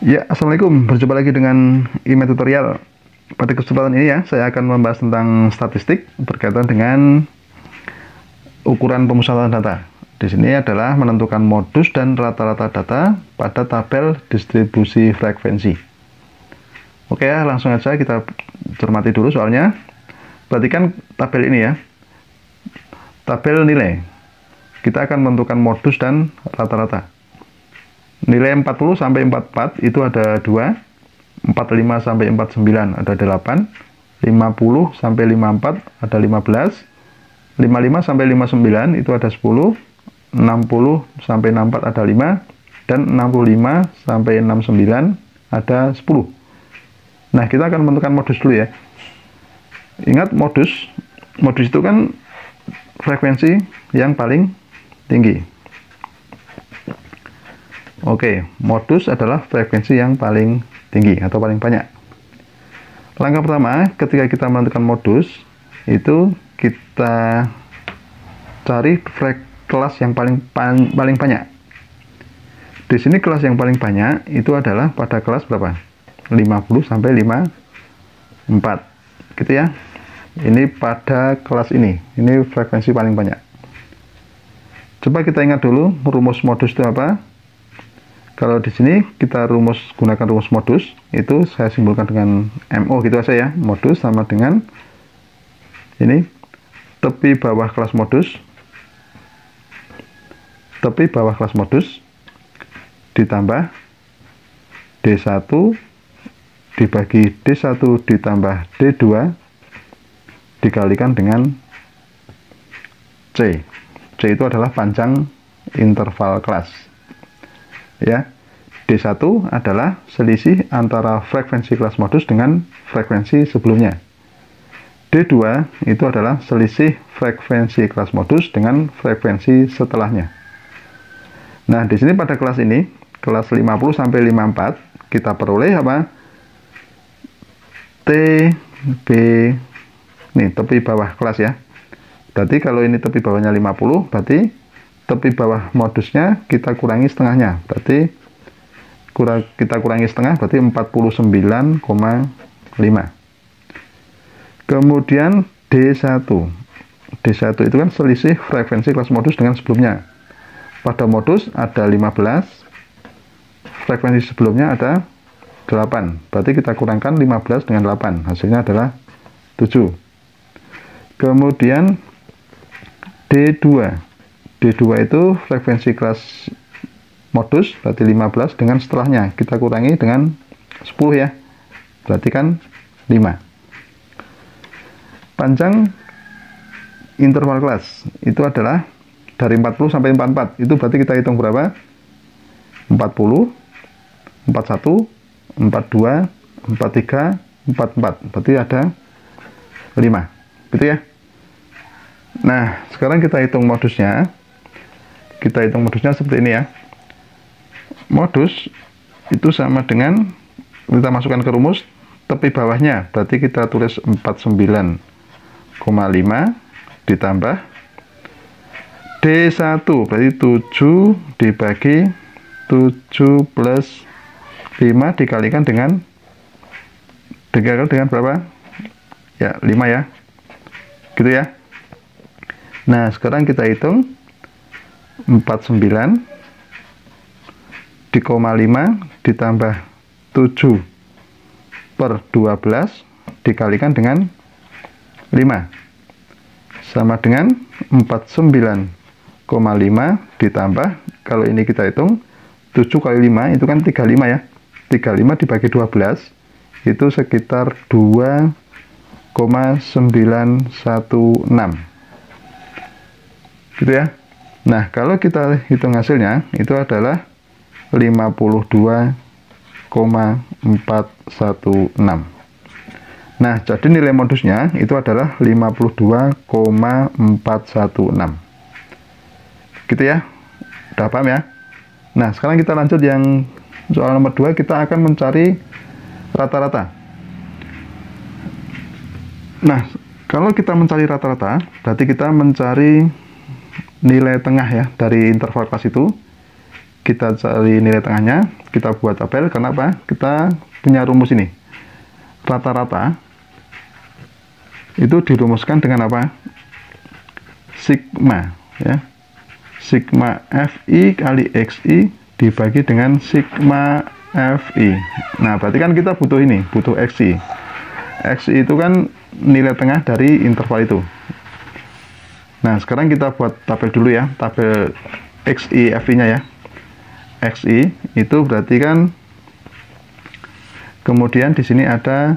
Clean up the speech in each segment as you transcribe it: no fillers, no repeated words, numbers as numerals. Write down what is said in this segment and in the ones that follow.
Ya, Assalamualaikum. Berjumpa lagi dengan email tutorial. Pada kesempatan ini ya, saya akan membahas tentang statistik berkaitan dengan ukuran pemusatan data. Di sini adalah menentukan modus dan rata-rata data pada tabel distribusi frekuensi. Oke ya, langsung aja kita cermati dulu soalnya. Perhatikan tabel ini ya. Tabel nilai. Kita akan menentukan modus dan rata-rata. Nilai 40 sampai 44 itu ada 2, 45 sampai 49 ada 8, 50 sampai 54 ada 15, 55 sampai 59 itu ada 10, 60 sampai 64 ada 5, dan 65 sampai 69 ada 10. Nah, kita akan menentukan modus dulu ya. Ingat modus itu kan frekuensi yang paling tinggi. Oke, modus adalah frekuensi yang paling tinggi atau paling banyak. Langkah pertama, ketika kita menentukan modus, itu kita cari kelas yang paling banyak. Di sini kelas yang paling banyak itu adalah pada kelas berapa? 50 sampai 54. Gitu ya. Ini pada kelas ini frekuensi paling banyak. Coba kita ingat dulu rumus modus itu apa? Kalau di sini kita gunakan rumus modus, itu saya simbolkan dengan MO gitu aja ya. Modus sama dengan ini tepi bawah kelas modus. Tepi bawah kelas modus ditambah D1 dibagi D1 ditambah D2 dikalikan dengan C. C itu adalah panjang interval kelas. Ya, D1 adalah selisih antara frekuensi kelas modus dengan frekuensi sebelumnya. D2 itu adalah selisih frekuensi kelas modus dengan frekuensi setelahnya. Nah, di sini pada kelas ini, kelas 50 sampai 54, kita peroleh apa? TB, nih tepi bawah kelas ya. Berarti kalau ini tepi bawahnya 50, berarti tepi bawah modusnya kita kurangi setengahnya, berarti kita kurangi setengah berarti 49,5. Kemudian D1 itu kan selisih frekuensi kelas modus dengan sebelumnya. Pada modus ada 15, frekuensi sebelumnya ada 8, berarti kita kurangkan 15 dengan 8, hasilnya adalah 7. Kemudian D2 itu frekuensi kelas modus, berarti 15 dengan setelahnya. Kita kurangi dengan 10 ya. Berarti kan 5. Panjang interval kelas itu adalah dari 40 sampai 44. Itu berarti kita hitung berapa? 40, 41, 42, 43, 44. Berarti ada 5. Gitu ya. Nah, sekarang kita hitung modusnya. Kita hitung modusnya seperti ini ya. Modus itu sama dengan, kita masukkan ke rumus, tepi bawahnya, berarti kita tulis 49,5 ditambah D1, berarti 7 dibagi 7 plus 5 dikalikan dengan berapa? Ya, 5 ya. Gitu ya. Nah, sekarang kita hitung 49 di koma 5 ditambah 7 per 12 dikalikan dengan 5 sama dengan 49,5 ditambah, kalau ini kita hitung 7 kali 5 itu kan 35 ya. 35 dibagi 12 itu sekitar 2,916 gitu ya. Nah, kalau kita hitung hasilnya itu adalah 52,416. Nah, jadi nilai modusnya itu adalah 52,416. Gitu ya. Udah paham ya? Nah, sekarang kita lanjut yang soal nomor 2, kita akan mencari rata-rata. Nah, kalau kita mencari rata-rata, berarti kita mencari nilai tengah ya dari interval kelas itu. kita cari nilai tengahnya, kita buat tabel. Kenapa? Kita punya rumus ini. Rata-rata itu dirumuskan dengan apa? Sigma, ya. Sigma FI kali XI dibagi dengan sigma FI. Nah, berarti kan kita butuh ini, butuh XI. XI itu kan nilai tengah dari interval itu. Nah, sekarang kita buat tabel dulu ya, tabel XI FI-nya ya. XI itu berarti kan, kemudian di sini ada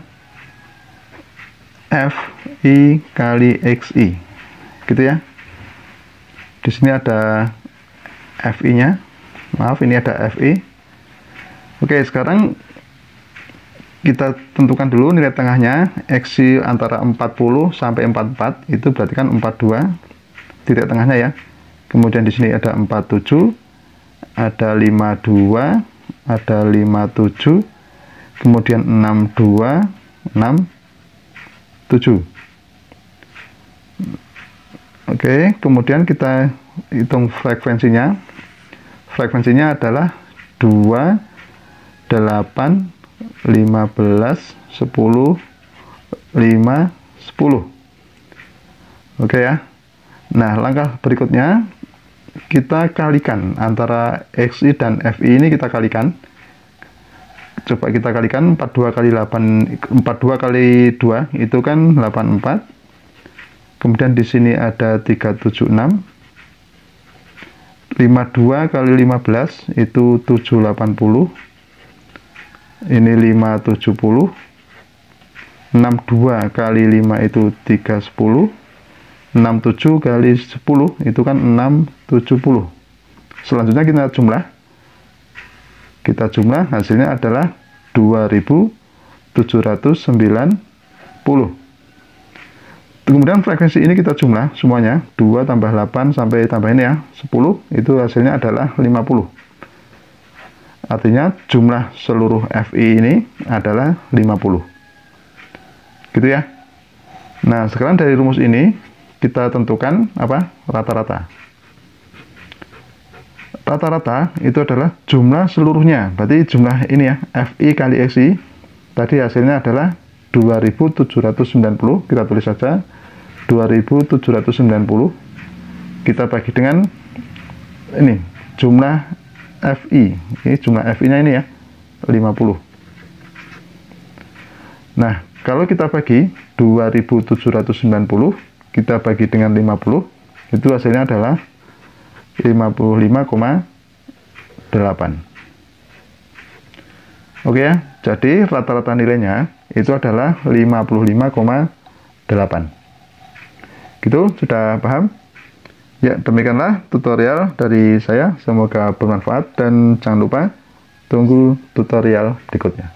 FI kali XI, gitu ya. Di sini ada FI-nya, maaf ini ada FI. Oke, sekarang kita tentukan dulu nilai tengahnya. XI antara 40 sampai 44, itu berarti kan 42 titik tengahnya ya. Kemudian di sini ada 47, ada 52, ada 57, kemudian 62, 67. Oke, kemudian kita hitung frekuensinya. Frekuensinya adalah 2, 8, 15, 10, 5, 10. Oke ya. Nah, langkah berikutnya kita kalikan antara XI dan FI ini, kita kalikan. Coba kita kalikan 42 kali 8, 42 kali 2 itu kan 84. Kemudian di sini ada 376. 52 kali 15 itu 780. Ini 570. 62 kali 5 itu 310. 67 kali 10 itu kan 670. Selanjutnya kita jumlah, hasilnya adalah 2790. Kemudian frekuensi ini kita jumlah semuanya, 2 tambah 8 sampai tambah ini ya, 10, itu hasilnya adalah 50. Artinya jumlah seluruh FI ini adalah 50. Gitu ya. Nah, sekarang dari rumus ini kita tentukan apa? Rata-rata. Rata-rata itu adalah jumlah seluruhnya. Berarti jumlah ini ya, FI kali XI. Tadi hasilnya adalah 2790. Kita tulis saja 2790. Kita bagi dengan ini, jumlah FI. Ini jumlah FI-nya ini ya, 50. Nah, kalau kita bagi 2790, kita bagi dengan 50, itu hasilnya adalah 55,8. Oke ya, jadi rata-rata nilainya itu adalah 55,8. Gitu, sudah paham? Ya, demikianlah tutorial dari saya. Semoga bermanfaat dan jangan lupa tunggu tutorial berikutnya.